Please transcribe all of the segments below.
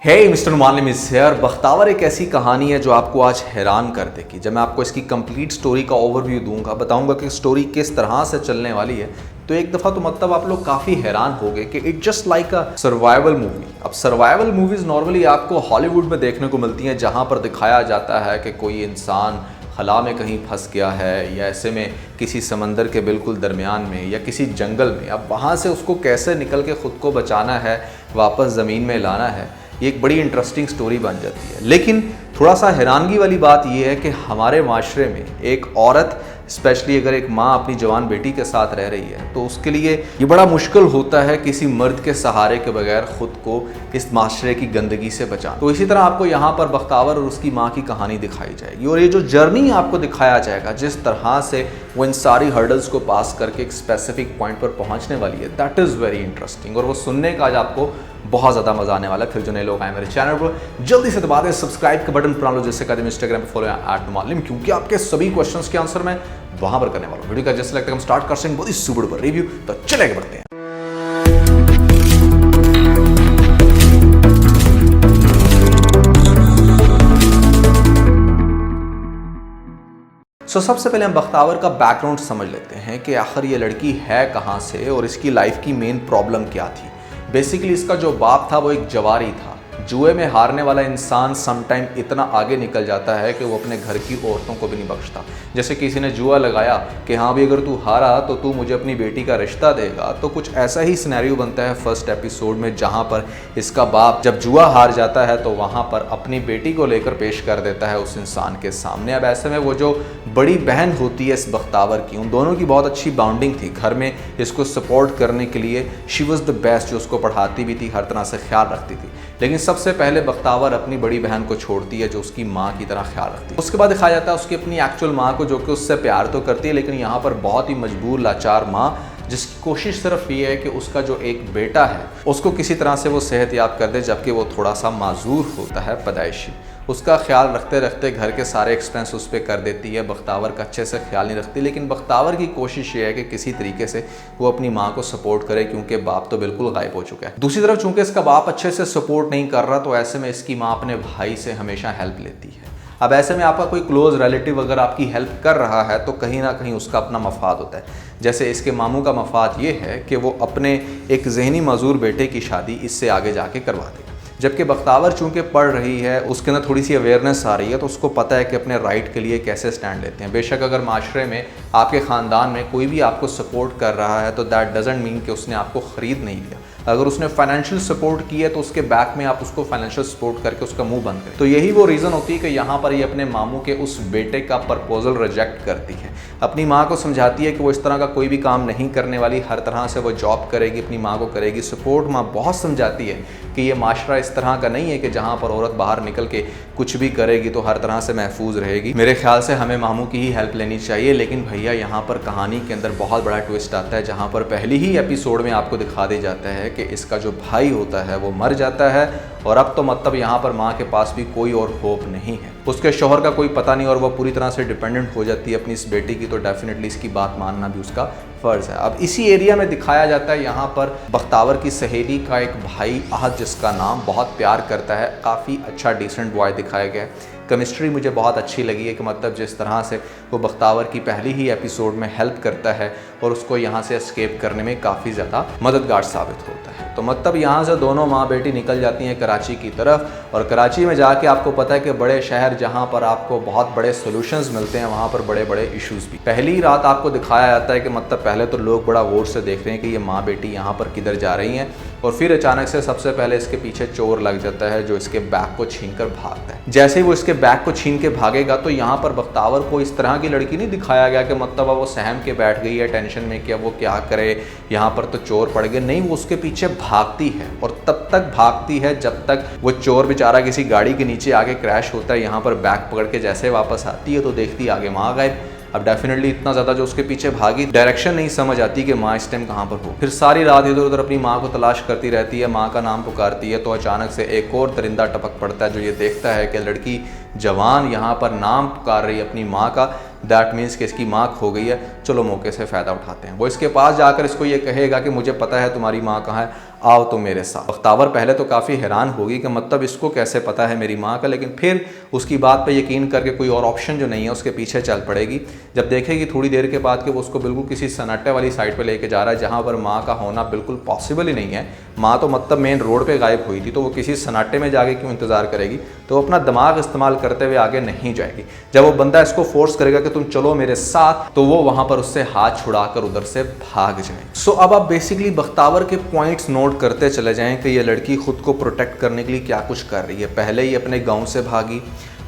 Hey mister Malim is here. Bakhtawar एक ऐसी कहानी है जो आपको आज हैरान कर देगी। जब मैं आपको इसकी कंप्लीट स्टोरी का ओवरव्यू दूंगा, बताऊंगा कि स्टोरी किस तरह से चलने वाली है, तो एक दफ़ा तो मतलब आप लोग काफ़ी हैरान हो गए कि it just like a survival movie. अब सर्वाइवल मूवीज़ नॉर्मली आपको हॉलीवुड में देखने को मिलती हैं, जहाँ पर दिखाया जाता है कि कोई इंसान खला में कहीं फंस गया है या ऐसे में किसी समंदर के बिल्कुल दरमियान में या किसी जंगल में। अब वहाँ से उसको कैसे निकल के ख़ुद को बचाना है, वापस ज़मीन में लाना है, ये एक बड़ी इंटरेस्टिंग स्टोरी बन जाती है। लेकिन थोड़ा सा हैरानगी वाली बात यह है कि हमारे माशरे में एक औरत, स्पेशली अगर एक माँ अपनी जवान बेटी के साथ रह रही है, तो उसके लिए ये बड़ा मुश्किल होता है किसी मर्द के सहारे के बगैर ख़ुद को इस माशरे की गंदगी से बचाना। तो इसी तरह आपको यहाँ पर बख्तावर और उसकी माँ की कहानी दिखाई जाएगी और ये जो जर्नी आपको दिखाया जाएगा, जिस तरह से वो इन सारी हर्डल्स को पास करके एक स्पेसिफिक पॉइंट पर पहुँचने वाली है, दैट इज़ वेरी इंटरेस्टिंग। और वो सुनने का आज आपको बहुत ज़्यादा मजा आने वाला है। फिर जो नए लोग आए मेरे चैनल पर, जल्दी से दबा दें सब्सक्राइब का बटन, पुराना लो जैसे कहते हैं इंस्टाग्राम पे फॉलो @मालिम, क्योंकि आपके सभी क्वेश्चंस के आंसर मैं वहां पर करने वाला हूं। वीडियो का जैसे लगता है हम स्टार्ट कर सकते हैं बहुत ही सुपर डुपर रिव्यू, तो चले आगे बढ़ते हैं। सबसे पहले हम बख्तावर का बैकग्राउंड समझ लेते हैं कि आखिर ये लड़की है कहाँ से और इसकी लाइफ की मेन प्रॉब्लम क्या थी। बेसिकली इसका जो बाप था वो एक जवारी था। जुए में हारने वाला इंसान समटाइम इतना आगे निकल जाता है कि वो अपने घर की औरतों को भी नहीं बख्शता। जैसे किसी ने जुआ लगाया कि हाँ भी अगर तू हारा तो तू मुझे अपनी बेटी का रिश्ता देगा, तो कुछ ऐसा ही सिनेरियो बनता है फर्स्ट एपिसोड में, जहाँ पर इसका बाप जब जुआ हार जाता है तो वहाँ पर अपनी बेटी को लेकर पेश कर देता है उस इंसान के सामने। अब ऐसे में वो जो बड़ी बहन होती है इस बख्तावर की, उन दोनों की बहुत अच्छी बाउंडिंग थी घर में, इसको सपोर्ट करने के लिए शी वॉज द बेस्ट, जो उसको पढ़ाती भी थी, हर तरह से ख्याल रखती थी। लेकिन सबसे पहले बख्तावर अपनी बड़ी बहन को छोड़ती है जो उसकी माँ की तरह ख्याल रखती है। उसके बाद दिखाया जाता है उसकी अपनी एक्चुअल माँ को, जो कि उससे प्यार तो करती है, लेकिन यहाँ पर बहुत ही मजबूर लाचार माँ, जिसकी कोशिश सिर्फ ये है कि उसका जो एक बेटा है उसको किसी तरह से वो सेहतयाब कर दे, जबकि वो थोड़ा सा माजूर होता है पैदाइशी। उसका ख्याल रखते रखते घर के सारे एक्सपेंस उस पर कर देती है। बख्तावर का अच्छे से ख्याल नहीं रखती, लेकिन बख्तावर की कोशिश ये है कि किसी तरीके से वो अपनी माँ को सपोर्ट करे, क्योंकि बाप तो बिल्कुल गायब हो चुका है। दूसरी तरफ चूंकि इसका बाप अच्छे से सपोर्ट नहीं कर रहा, तो ऐसे में इसकी माँ अपने भाई से हमेशा हेल्प लेती है। अब ऐसे में आपका कोई क्लोज रिलेटिव अगर आपकी हेल्प कर रहा है तो कहीं ना कहीं उसका अपना मफाद होता है। जैसे इसके मामू का मफाद ये है कि वो अपने एक जहनी मजूर बेटे की शादी इससे आगे जाके करवा दे, जबकि बख्तावर चूंकि पढ़ रही है, उसके अंदर थोड़ी सी अवेयरनेस आ रही है, तो उसको पता है कि अपने राइट के लिए कैसे स्टैंड लेते हैं। बेशक अगर माशरे में, आपके ख़ानदान में कोई भी आपको सपोर्ट कर रहा है, तो दैट डजंट मीन कि उसने आपको ख़रीद नहीं लिया। अगर उसने फाइनेंशियल सपोर्ट की है तो उसके बैक में आप उसको फाइनेंशियल सपोर्ट करके उसका मुंह बंद करें। तो यही वो रीज़न होती है कि यहाँ पर ये अपने मामू के उस बेटे का प्रपोजल रिजेक्ट करती है। अपनी माँ को समझाती है कि वो इस तरह का कोई भी काम नहीं करने वाली, हर तरह से वो जॉब करेगी, अपनी माँ को करेगी सपोर्ट। माँ बहुत समझाती है कि ये माशरा इस तरह का नहीं है कि जहाँ पर औरत बाहर निकल के कुछ भी करेगी तो हर तरह से महफूज रहेगी। मेरे ख्याल से हमें मामू की ही हेल्प लेनी चाहिए। लेकिन भैया यहाँ पर कहानी के अंदर बहुत बड़ा ट्विस्ट आता है, जहाँ पर पहली ही एपिसोड में आपको दिखा दिया जाता है कि इसका जो भाई होता है वो मर जाता है, और अब तो मतलब यहाँ पर माँ के पास भी कोई और होप नहीं है। उसके शौहर का कोई पता नहीं और वो पूरी तरह से डिपेंडेंट हो जाती है अपनी इस बेटी की, तो डेफिनेटली इसकी बात मानना भी उसका फ़र्ज़ है। अब इसी एरिया में दिखाया जाता है यहाँ पर बख्तावर की सहेली का एक भाई अहद, जिसका नाम बहुत प्यार करता है। काफ़ी अच्छा डिसेंट बॉय दिखाया गया है। केमिस्ट्री मुझे बहुत अच्छी लगी है कि मतलब जिस तरह से वो बख्तावर की पहली ही एपिसोड में हेल्प करता है और उसको यहाँ से एस्केप करने में काफ़ी ज़्यादा मददगार साबित होता है। तो मतलब यहाँ से दोनों माँ बेटी निकल जाती हैं कराची की तरफ, और कराची में जाके आपको पता है कि बड़े शहर जहाँ पर आपको बहुत बड़े सोल्यूशंस मिलते हैं, वहाँ पर बड़े बड़े इश्यूज़ भी। पहली रात आपको दिखाया जाता है कि मतलब पहले तो लोग बड़ा गौर से देख रहे हैं कि ये माँ बेटी यहाँ पर किधर जा रही हैं, और फिर अचानक से सबसे पहले इसके पीछे चोर लग जाता है जो इसके बैग को छीन कर भागता है। जैसे ही वो इसके बैग को छीन के भागेगा तो यहाँ पर बख्तावर को इस तरह की लड़की नहीं दिखाया गया कि मतलब वो सहम के बैठ गई है टेंशन में कि अब वो क्या करे, यहाँ पर तो चोर पड़ गए। नहीं, वो उसके पीछे भागती है, और तब तक भागती है जब तक वो चोर बेचारा किसी गाड़ी के नीचे आगे क्रैश होता है। यहाँ पर बैग पकड़ के जैसे वापस आती है तो देखती है आगे माँ गायब। अब डेफिनेटली इतना ज़्यादा जो उसके पीछे भागी, डायरेक्शन नहीं समझ आती कि माँ इस टाइम कहाँ पर हो। फिर सारी रात इधर उधर अपनी माँ को तलाश करती रहती है, माँ का नाम पुकारती है, तो अचानक से एक और दरिंदा टपक पड़ता है जो ये देखता है कि लड़की जवान यहाँ पर नाम पुकार रही है अपनी माँ का। दैट मीन्स कि इसकी माँ खो गई है। चलो मौके से फ़ायदा उठाते हैं। वो इसके पास जाकर इसको ये कहेगा कि मुझे पता है तुम्हारी माँ कहाँ है, आओ तो मेरे साथ। बख्तावर पहले तो काफ़ी हैरान होगी कि मतलब इसको कैसे पता है मेरी माँ का, लेकिन फिर उसकी बात पे यकीन करके कोई और ऑप्शन जो नहीं है उसके पीछे चल पड़ेगी। जब देखेगी थोड़ी देर के बाद कि वो उसको बिल्कुल किसी सन्नाटे वाली साइड पे लेके जा रहा है जहाँ पर माँ का होना बिल्कुल पॉसिबल ही नहीं है, माँ तो मतलब मेन रोड पे गायब हुई थी, तो वो किसी सन्नाटे में जाके क्यों इंतज़ार करेगी, तो वो अपना दिमाग इस्तेमाल करते हुए आगे नहीं जाएगी। जब वो बंदा इसको फोर्स करेगा कि तुम चलो मेरे साथ, तो वो वहाँ पर उससे हाथ छुड़ाकर उधर से भाग जाए। सो अब आप बेसिकली बख्तावर के पॉइंट्स नोट करते चले जाएं कि ये लड़की खुद को प्रोटेक्ट करने के लिए क्या कुछ कर रही है। पहले ही अपने गाँव से भागी,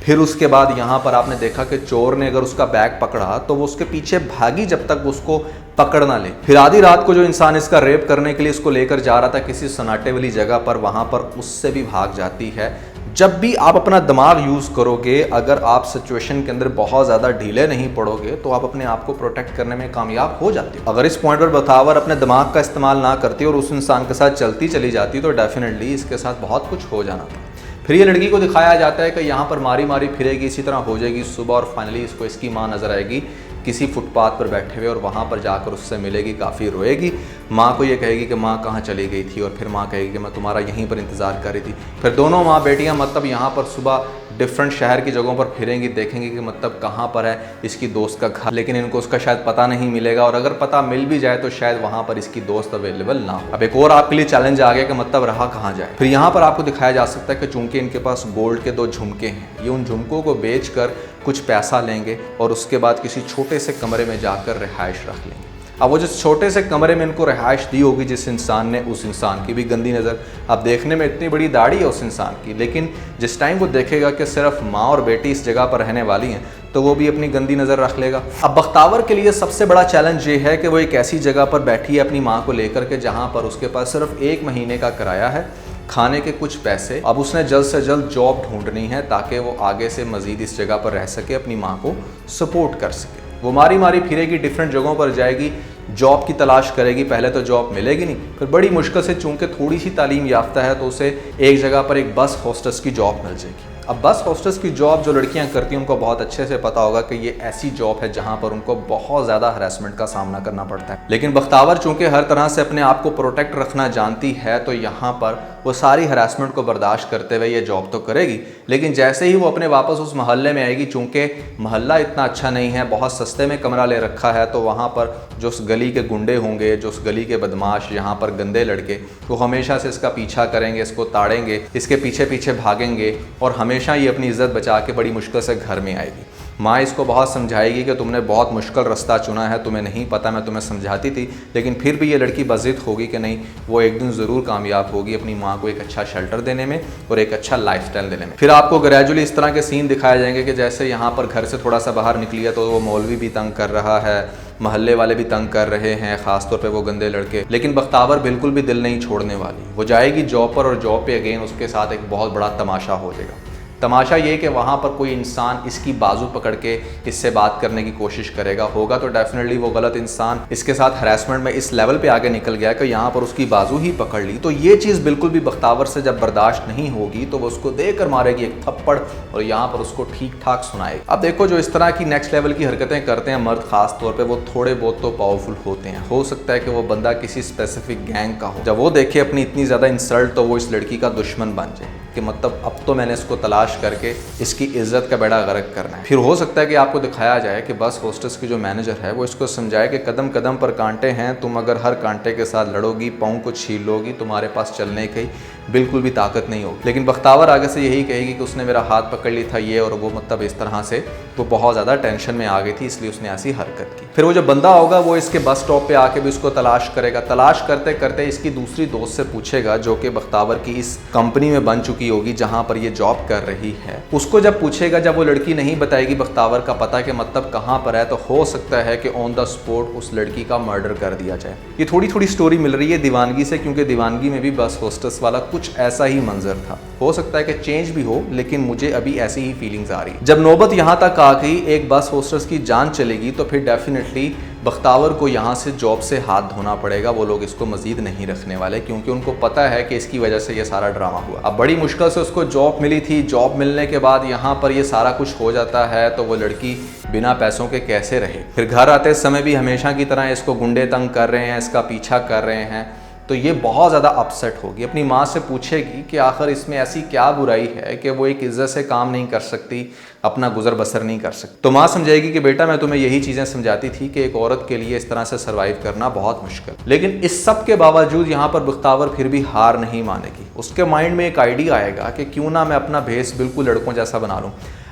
फिर उसके बाद यहाँ पर आपने देखा कि चोर ने अगर उसका बैग पकड़ा तो वो उसके पीछे भागी जब तक वो उसको पकड़ ना ले। फिर आधी रात को जो इंसान इसका रेप करने के लिए इसको लेकर जा रहा था किसी सन्नाटे वाली जगह पर, वहाँ पर उससे भी भाग जाती है। जब भी आप अपना दिमाग यूज़ करोगे, अगर आप सिचुएशन के अंदर बहुत ज़्यादा ढीले नहीं पड़ोगे तो आप अपने आप को प्रोटेक्ट करने में कामयाब हो जाते हो। अगर इस पॉइंट पर बख्तावर अपने दिमाग का इस्तेमाल ना करती और उस इंसान के साथ चलती चली जाती तो डेफिनेटली इसके साथ बहुत कुछ हो जाना था। फिर ये लड़की को दिखाया जाता है कि यहाँ पर मारी मारी फिरेगी, इसी तरह हो जाएगी सुबह, और फाइनली इसको इसकी माँ नज़र आएगी किसी फुटपाथ पर बैठे हुए, और वहाँ पर जाकर उससे मिलेगी, काफ़ी रोएगी। माँ को ये कहेगी कि माँ कहाँ चली गई थी, और फिर माँ कहेगी कि मैं तुम्हारा यहीं पर इंतज़ार कर रही थी। फिर दोनों माँ बेटियाँ मतलब यहाँ पर सुबह डिफरेंट शहर की जगहों पर फिरेंगी, देखेंगी कि मतलब कहाँ पर है इसकी दोस्त का घर, लेकिन इनको उसका शायद पता नहीं मिलेगा, और अगर पता मिल भी जाए तो शायद वहाँ पर इसकी दोस्त अवेलेबल ना हो। अब एक और आपके लिए चैलेंज आ गया कि मतलब रहा कहाँ जाए। फिर यहाँ पर आपको दिखाया जा सकता है कि चूंकि इनके पास गोल्ड के 2 झुमके हैं, ये उन झुमकों को बेचकर कुछ पैसा लेंगे और उसके बाद किसी छोटे से कमरे में जाकर रिहाइश रख लेंगे। अब वो जिस छोटे से कमरे में इनको रिहाइश दी होगी जिस इंसान ने, उस इंसान की भी गंदी नज़र। अब देखने में इतनी बड़ी दाढ़ी है उस इंसान की, लेकिन जिस टाइम वो देखेगा कि सिर्फ माँ और बेटी इस जगह पर रहने वाली हैं तो वो भी अपनी गंदी नज़र रख लेगा। अब बख्तावर के लिए सबसे बड़ा चैलेंज ये है कि वो एक ऐसी जगह पर बैठी है अपनी माँ को लेकर के जहाँ पर उसके पास सिर्फ 1 महीने का किराया है, खाने के कुछ पैसे। अब उसने जल्द से जल्द जॉब ढूंढनी है ताकि वो आगे से मज़ीद इस जगह पर रह सके, अपनी माँ को सपोर्ट कर सके। वो मारी मारी फिरेगी, डिफरेंट जगहों पर जाएगी, जॉब की तलाश करेगी। पहले तो जॉब मिलेगी नहीं, फिर बड़ी मुश्किल से, चूंकि थोड़ी सी तालीम याफ्ता है, तो उसे एक जगह पर एक बस होस्टेस की जॉब मिल जाएगी। अब बस होस्टेस की जॉब जो लड़कियां करती हैं उनको बहुत अच्छे से पता होगा कि ये ऐसी जॉब है जहां पर उनको बहुत ज़्यादा हरासमेंट का सामना करना पड़ता है। लेकिन बख्तावर चूंकि हर तरह से अपने आप को प्रोटेक्ट रखना जानती है, तो यहाँ पर वो सारी हरासमेंट को बर्दाश्त करते हुए ये जॉब तो करेगी। लेकिन जैसे ही वो अपने वापस उस मोहल्ले में आएगी, चूँकि मोहल्ला इतना अच्छा नहीं है, बहुत सस्ते में कमरा ले रखा है, तो वहाँ पर जो उस गली के गुंडे होंगे, जो उस गली के बदमाश, यहाँ पर गंदे लड़के, वो हमेशा से इसका पीछा करेंगे, इसको ताड़ेंगे, इसके पीछे पीछे भागेंगे, और हमेशा ये अपनी इज्जत बचा के बड़ी मुश्किल से घर में आएगी। माँ इसको बहुत समझाएगी कि तुमने बहुत मुश्किल रास्ता चुना है, तुम्हें नहीं पता, मैं तुम्हें समझाती थी, लेकिन फिर भी ये लड़की बज़िद होगी कि नहीं, वो एक दिन ज़रूर कामयाब होगी अपनी माँ को एक अच्छा शेल्टर देने में और एक अच्छा लाइफस्टाइल देने में। फिर आपको ग्रेजुअली इस तरह के सीन दिखाए जाएंगे कि जैसे यहाँ पर घर से थोड़ा सा बाहर निकली है तो वो मौलवी भी तंग कर रहा है, महल्ले वाले भी तंग कर रहे हैं, ख़ासतौर पे वो गंदे लड़के। लेकिन बख्तावर बिल्कुल भी दिल नहीं छोड़ने वाली। वो जाएगी जॉब पर, और जॉब पे अगेन उसके साथ एक बहुत बड़ा तमाशा हो जाएगा। तमाशा ये कि वहाँ पर कोई इंसान इसकी बाजू पकड़ के इससे बात करने की कोशिश करेगा, होगा तो डेफिनेटली वो गलत इंसान इसके साथ हरासमेंट में इस लेवल पे आगे निकल गया कि यहाँ पर उसकी बाजू ही पकड़ ली। तो ये चीज़ बिल्कुल भी बख्तावर से जब बर्दाश्त नहीं होगी तो वो उसको देकर मारेगी एक थप्पड़, और यहाँ पर उसको ठीक ठाक सुनाएगी। अब देखो, जो इस तरह की नेक्स्ट लेवल की हरकतें करते हैं मर्द, खास तौर पर वो थोड़े बहुत तो पावरफुल होते हैं। हो सकता है कि वो बंदा किसी स्पेसिफिक गैंग का हो। जब वो देखे अपनी इतनी ज़्यादा इंसल्ट तो वो इस लड़की का दुश्मन बन जाए कि मतलब अब तो मैंने इसको तलाश करके इसकी इज्जत का बेड़ा गर्क करना है। फिर हो सकता है कि आपको दिखाया जाए कि बस होस्टेस की जो मैनेजर है वो इसको समझाए कि कदम कदम पर कांटे हैं, तुम अगर हर कांटे के साथ लड़ोगी, पाँव को छील लोगी, तुम्हारे पास चलने की बिल्कुल भी ताकत नहीं होगी। लेकिन बख्तावर आगे से यही कहेगी कि उसने मेरा हाथ पकड़ लिया था ये और वो, मतलब इस तरह से वो बहुत ज़्यादा टेंशन में आ गई थी, इसलिए उसने ऐसी हरकत की। फिर वो जो बंदा होगा वो इसके बस स्टॉप पे आके भी उसको तलाश करेगा। तलाश करते करते इसकी दूसरी दोस्त से पूछेगा, जो कि बख्तावर की इस कंपनी में बन चुकी होगी जहाँ पर ये जॉब कर रही है। उसको जब पूछेगा, जब वो लड़की नहीं बताएगी बख्तावर का पता कि मतलब कहाँ पर है, तो हो सकता है कि ऑन द स्पॉट उस लड़की का मर्डर कर दिया जाए। ये थोड़ी थोड़ी स्टोरी मिल रही है दीवानगी से, क्योंकि दीवानगी में भी बस होस्टेस वाला कुछ ऐसा ही मंजर था। हो सकता है कि चेंज भी हो, लेकिन मुझे अभी ऐसी ही फीलिंग्स आ रही है। जब नौबत यहाँ तक आ गई एक बस होस्टेस की जान चलेगी, तो फिर डेफिनेटली बख्तावर को यहाँ से जॉब से हाथ धोना पड़ेगा। वो लोग इसको मजीद नहीं रखने वाले, क्योंकि उनको पता है कि इसकी वजह से ये सारा ड्रामा हुआ। अब बड़ी मुश्किल से उसको जॉब मिली थी, जॉब मिलने के बाद यहाँ पर ये सारा कुछ हो जाता है, तो वो लड़की बिना पैसों के कैसे रहे। फिर घर आते समय भी हमेशा की तरह इसको गुंडे तंग कर रहे हैं, इसका पीछा कर रहे हैं। तो ये बहुत ज़्यादा अपसेट होगी, अपनी माँ से पूछेगी कि आखिर इसमें ऐसी क्या बुराई है कि वो एक इज्जत से काम नहीं कर सकती, अपना गुजर बसर नहीं कर सकती। तो माँ समझाएगी कि बेटा मैं तुम्हें यही चीज़ें समझाती थी कि एक औरत के लिए इस तरह से सर्वाइव करना बहुत मुश्किल। लेकिन इस सब के बावजूद यहाँ पर बख्तावर फिर भी हार नहीं मानेगी। उसके माइंड में एक आइडिया आएगा कि क्यों ना मैं अपना भेस बिल्कुल लड़कों जैसा बना लूँ।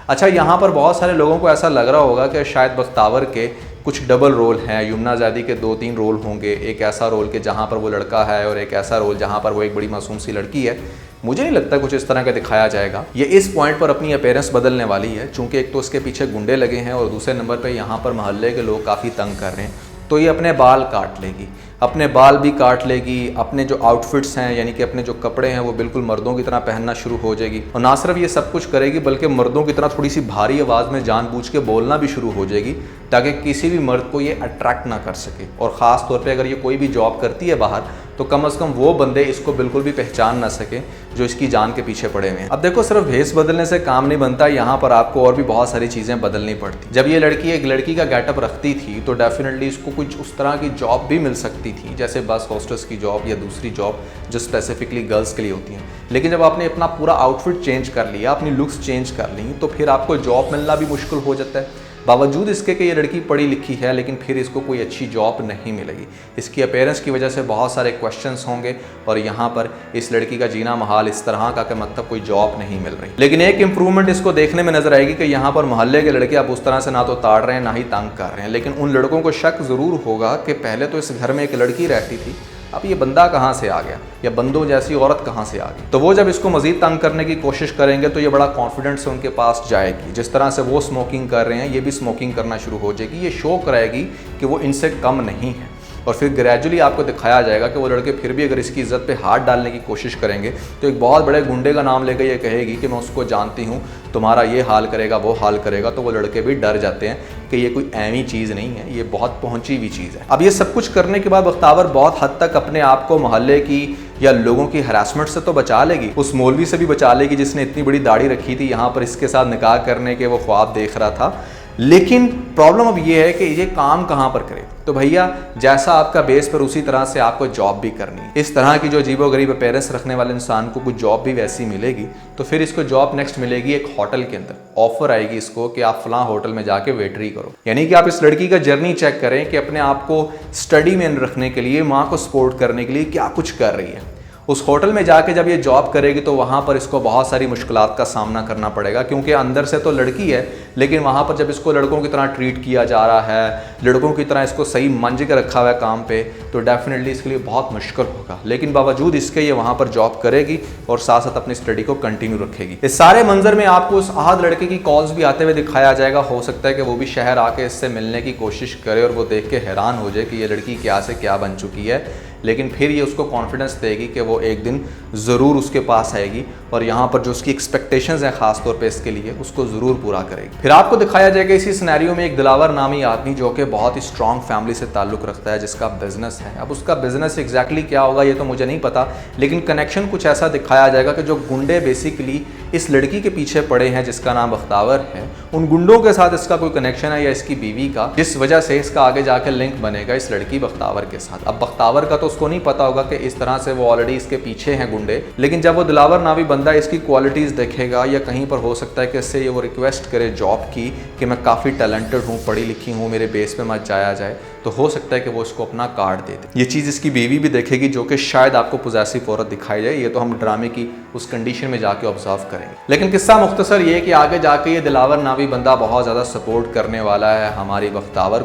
अच्छा, यहाँ पर बहुत सारे लोगों को ऐसा लग रहा होगा कि शायद बख्तावर के कुछ डबल रोल हैं, यमुना ज़ैदी के 2-3 रोल होंगे, एक ऐसा रोल कि जहाँ पर वो लड़का है और एक ऐसा रोल जहाँ पर वो एक बड़ी मासूम सी लड़की है। मुझे नहीं लगता कुछ इस तरह का दिखाया जाएगा। ये इस पॉइंट पर अपनी अपीयरेंस बदलने वाली है, चूँकि एक तो उसके पीछे गुंडे लगे हैं और दूसरे नंबर पर यहाँ पर मोहल्ले के लोग काफ़ी तंग कर रहे हैं। तो ये अपने बाल काट लेगी, अपने बाल भी काट लेगी, अपने जो आउटफिट्स हैं यानी कि अपने जो कपड़े हैं वो बिल्कुल मर्दों की तरह पहनना शुरू हो जाएगी। और ना सिर्फ ये सब कुछ करेगी बल्कि मर्दों की तरह थोड़ी सी भारी आवाज़ में जानबूझ के बोलना भी शुरू हो जाएगी ताकि किसी भी मर्द को ये अट्रैक्ट ना कर सके। और ख़ास तौर पे अगर ये कोई भी जॉब करती है बाहर तो कम से कम वो बंदे इसको बिल्कुल भी पहचान ना सके जो इसकी जान के पीछे पड़े हुए हैं। अब देखो, सिर्फ भेस बदलने से काम नहीं बनता, यहाँ पर आपको और भी बहुत सारी चीज़ें बदलनी पड़ती। जब ये लड़की एक लड़की का गेटअप रखती थी तो डेफिनेटली इसको कुछ उस तरह की जॉब भी मिल सकती थी, जैसे बस हॉस्टेस की जॉब या दूसरी जॉब जो स्पेसिफिकली गर्ल्स के लिए होती हैं। लेकिन जब आपने अपना पूरा आउटफिट चेंज कर लिया, अपनी लुक्स चेंज कर ली, तो फिर आपको जॉब मिलना भी मुश्किल हो जाता है। बावजूद इसके कि ये लड़की पढ़ी लिखी है लेकिन फिर इसको कोई अच्छी जॉब नहीं मिलेगी। इसकी अपीयरेंस की वजह से बहुत सारे क्वेश्चंस होंगे और यहाँ पर इस लड़की का जीना महाल इस तरह का कि मतलब कोई जॉब नहीं मिल रही। लेकिन एक इंप्रूवमेंट इसको देखने में नजर आएगी कि यहाँ पर मोहल्ले के लड़के अब उस तरह से ना तो ताड़ रहे हैं ना ही तंग कर रहे हैं। लेकिन उन लड़कों को शक ज़रूर होगा कि पहले तो इस घर में एक लड़की रहती थी, अब ये बंदा कहाँ से आ गया या बंदों जैसी औरत कहाँ से आ गई। तो वो जब इसको मजीद तंग करने की कोशिश करेंगे तो ये बड़ा कॉन्फिडेंस से उनके पास जाएगी। जिस तरह से वो स्मोकिंग कर रहे हैं ये भी स्मोकिंग करना शुरू हो जाएगी। ये शो कराएगी कि वो इनसे कम नहीं है और फिर ग्रेजुअली आपको दिखाया जाएगा कि वो लड़के फिर भी अगर इसकी इज्जत पे हाथ डालने की कोशिश करेंगे तो एक बहुत बड़े गुंडे का नाम लेकर ये कहेगी कि मैं उसको जानती हूँ, तुम्हारा ये हाल करेगा वो हाल करेगा। तो वो लड़के भी डर जाते हैं कि ये कोई ऐवी चीज़ नहीं है, ये बहुत पहुंची हुई चीज़ है। अब ये सब कुछ करने के बाद बख्तावर बहुत हद तक अपने आप को मोहल्ले की या लोगों की हरासमेंट से तो बचा लेगी, उस मौलवी से भी बचा लेगी जिसने इतनी बड़ी दाढ़ी रखी थी, यहाँ पर इसके साथ निकाह करने के वो ख्वाब देख रहा था। लेकिन प्रॉब्लम अब ये है कि ये काम कहाँ पर करे। तो भैया जैसा आपका बेस पर उसी तरह से आपको जॉब भी करनी है। इस तरह की जो अजीबोगरीब अपीयरेंस रखने वाले इंसान को कुछ जॉब भी वैसी मिलेगी तो फिर इसको जॉब नेक्स्ट मिलेगी एक होटल के अंदर। ऑफर आएगी इसको कि आप फलां होटल में जाके वेटरी करो। यानी कि आप इस लड़की का जर्नी चेक करें कि अपने आप को स्टडी में रखने के लिए, माँ को सपोर्ट करने के लिए क्या कुछ कर रही है। उस होटल में जाके जब ये जॉब करेगी तो वहाँ पर इसको बहुत सारी मुश्किलात का सामना करना पड़ेगा, क्योंकि अंदर से तो लड़की है लेकिन वहाँ पर जब इसको लड़कों की तरह ट्रीट किया जा रहा है, लड़कों की तरह इसको सही मंज के रखा हुआ है काम पे, तो डेफिनेटली इसके लिए बहुत मुश्किल होगा। लेकिन बावजूद इसके ये वहाँ पर जॉब करेगी और साथ साथ अपनी स्टडी को कंटिन्यू रखेगी। इस सारे मंजर में आपको उस आहद लड़के की कॉल्स भी आते हुए दिखाया जाएगा। हो सकता है कि वो भी शहर आके इससे मिलने की कोशिश करे और वो देख के हैरान हो जाए कि ये लड़की क्या से क्या बन चुकी है। लेकिन फिर ये उसको कॉन्फिडेंस देगी कि वो एक दिन ज़रूर उसके पास आएगी और यहाँ पर जो उसकी एक्सपेक्टेशंस हैं ख़ास तौर पे इसके लिए, उसको ज़रूर पूरा करेगी। फिर आपको दिखाया जाएगा इसी सिनेरियो में एक दिलावर नामी आदमी जो कि बहुत ही स्ट्रॉन्ग फैमिली से ताल्लुक़ रखता है, जिसका बिज़नेस है। अब उसका बिज़नेस एग्जैक्टली क्या होगा ये तो मुझे नहीं पता, लेकिन कनेक्शन कुछ ऐसा दिखाया जाएगा कि जो गुंडे बेसिकली इस लड़की के पीछे पड़े हैं जिसका नाम बख्तावर है, उन गुंडों के साथ इसका कोई कनेक्शन है या इसकी बीवी का, जिस वजह से इसका आगे जाकर लिंक बनेगा इस लड़की बख्तावर के साथ। अब बख्तावर का तो उसको नहीं पता होगा कि इस तरह से वो ऑलरेडी इसके पीछे हैं गुंडे, लेकिन जब वो दिलावर नामी बंदा इसकी क्वालिटीज़ देखेगा या कहीं पर हो सकता है कि इससे ये वो रिक्वेस्ट करे जॉब की कि मैं काफ़ी टैलेंटेड हूँ, पढ़ी लिखी हूँ, मेरे बेस पे मत जाया जाए, तो हो सकता है कि वो इसको अपना कार्ड दे दे। ये चीज़ इसकी बीवी भी देखेगी जो कि शायद आपको पोजेसिव औरत दिखाई जाए, ये तो हम ड्रामे की उस कंडीशन में जाके ऑब्जर्व करेंगे। लेकिन किस्सा मुख्तसर ये कि आगे जाके ये दिलावर नामी बंदा बहुत ज़्यादा सपोर्ट करने वाला है हमारी बख्तावर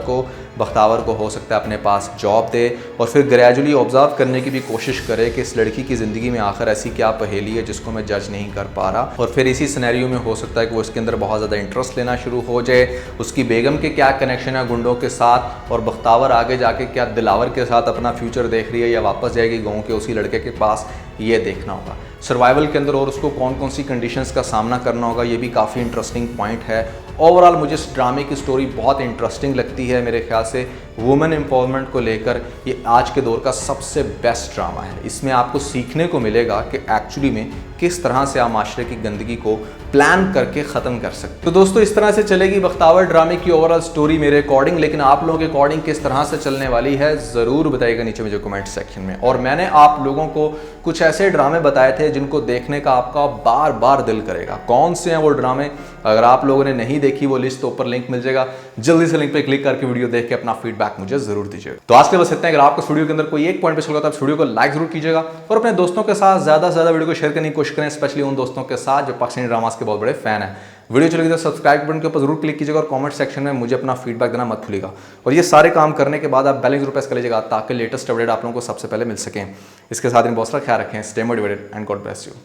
को हो सकता है अपने पास जॉब दे और फिर ग्रेजुअली ऑब्जर्व करने की भी कोशिश करे कि इस लड़की की ज़िंदगी में आखिर ऐसी क्या पहेली है जिसको मैं जज नहीं कर पा रहा। और फिर इसी सिनेरियो में हो सकता है कि वो इसके अंदर बहुत ज़्यादा इंटरेस्ट लेना शुरू हो जाए, उसकी बेगम के क्या कनेक्शन है गुंडों के साथ और बख्तावर आगे जाके क्या दिलावर के साथ अपना फ्यूचर देख रही है या वापस जाएगी गाँव के उसी लड़के के पास, ये देखना होगा। सर्वाइवल के अंदर और उसको कौन कौन सी कंडीशंस का सामना करना होगा, ये भी काफ़ी इंटरेस्टिंग पॉइंट है। ओवरऑल मुझे इस ड्रामे की स्टोरी बहुत इंटरेस्टिंग लगती है। मेरे ख्याल से वुमेन एम्पावरमेंट को लेकर ये आज के दौर का सबसे बेस्ट ड्रामा है। इसमें आपको सीखने को मिलेगा कि एक्चुअली में किस तरह से आप माशरे की गंदगी को प्लान करके ख़त्म कर सकते। तो दोस्तों इस तरह से चलेगी बख्तावर ड्रामे की ओवरऑल स्टोरी मेरे अकॉर्डिंग, लेकिन आप लोगों के अकॉर्डिंग किस तरह से चलने वाली है ज़रूर बताइएगा नीचे मुझे कमेंट सेक्शन में। और मैंने आप लोगों को कुछ ऐसे ड्रामे बताए थे जिनको देखने का आपका बार बार दिल करेगा। कौन से हैं वो ड्रामे? अगर आप लोगों ने नहीं देखी वो लिस्ट तो ऊपर लिंक मिल जाएगा, जल्दी से लिंक पे क्लिक करके वीडियो देख के अपना फीडबैक मुझे जरूर दीजिएगा। तो आज के बस इतना है। अगर आपको वीडियो के अंदर कोई एक पॉइंट पे चल तो आप वीडियो को लाइक जरूर कीजिएगा और अपने दोस्तों के साथ ज्यादा से ज्यादा वीडियो को शेयर करने की कोशिश करें, स्पेशली उन दोस्तों के साथ जो पाकिस्तानी ड्रामास के बहुत बड़े फैन हैं। वीडियो चलेगी तो सब्सक्राइब बटन के ऊपर जरूर क्लिक कीजिएगा और कमेंट सेक्शन में मुझे अपना फीडबैक देना मत भूलिएगा। और ये सारे काम करने के बाद आप बेल जरूर प्रेस कर लीजिएगा ताकि लेटेस्ट अपडेट आप लोगों को सबसे पहले मिल सकें। इसके साथ इन बहुत सारा ख्याल रखें। Stay motivated and God bless you.